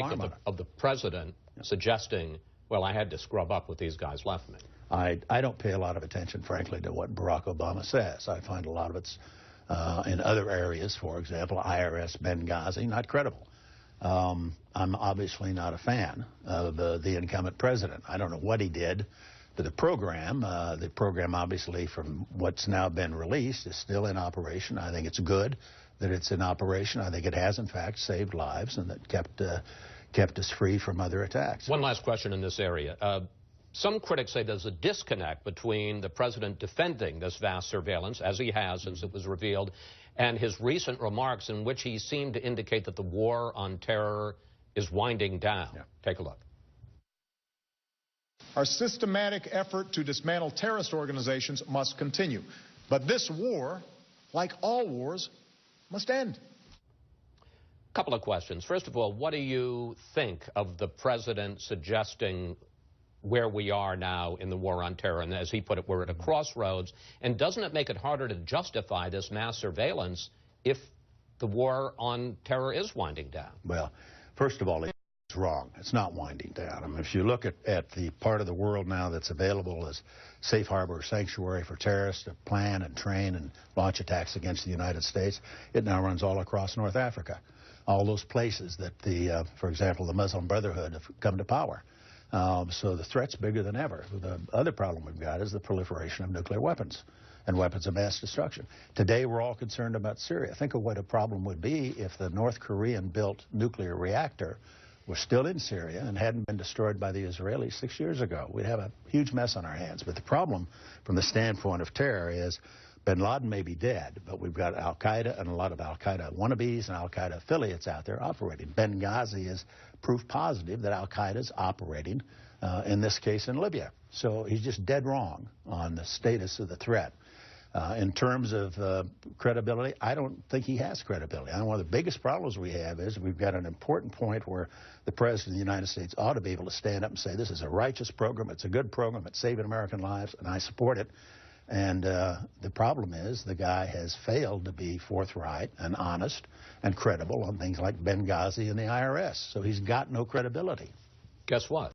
make of the president suggesting, well, I had to scrub up what these guys left me? I don't pay a lot of attention, frankly, to what Barack Obama says. I find a lot of it's in other areas, for example, IRS, Benghazi, not credible. I'm obviously not a fan of the incumbent president. I don't know what he did to the program. The program, obviously, from what's now been released, is still in operation. I think it's good that it's in operation. I think it has, in fact, saved lives and that kept us free from other attacks. One last question in this area. Some critics say there's a disconnect between the president defending this vast surveillance, as he has since it was revealed, and his recent remarks in which he seemed to indicate that the war on terror is winding down. Yeah. Take a look. Our systematic effort to dismantle terrorist organizations must continue. But this war, like all wars, must end. Couple of questions. First of all, what do you think of the president suggesting where we are now in the war on terror? And as he put it, we're at a crossroads. And doesn't it make it harder to justify this mass surveillance if the war on terror is winding down? Well, first of all, it's wrong. It's not winding down. I mean, if you look at the part of the world now that's available as safe harbor, sanctuary for terrorists to plan and train and launch attacks against the United States, it now runs all across North Africa. All those places that for example, the Muslim Brotherhood have come to power. So the threat's bigger than ever. The other problem we've got is the proliferation of nuclear weapons and weapons of mass destruction. Today, we're all concerned about Syria. Think of what a problem would be if the North Korean-built nuclear reactor was still in Syria and hadn't been destroyed by the Israelis 6 years ago. We'd have a huge mess on our hands. But the problem from the standpoint of terror is bin Laden may be dead, but we've got al-Qaeda and a lot of al-Qaeda wannabes and al-Qaeda affiliates out there operating. Benghazi is proof positive that al-Qaeda is operating, in this case, in Libya. So he's just dead wrong on the status of the threat. In terms of credibility, I don't think he has credibility. I think one of the biggest problems we have is we've got an important point where the President of the United States ought to be able to stand up and say, this is a righteous program, it's a good program, it's saving American lives, and I support it. And the problem is the guy has failed to be forthright and honest and credible on things like Benghazi and the IRS. So he's got no credibility. Guess what?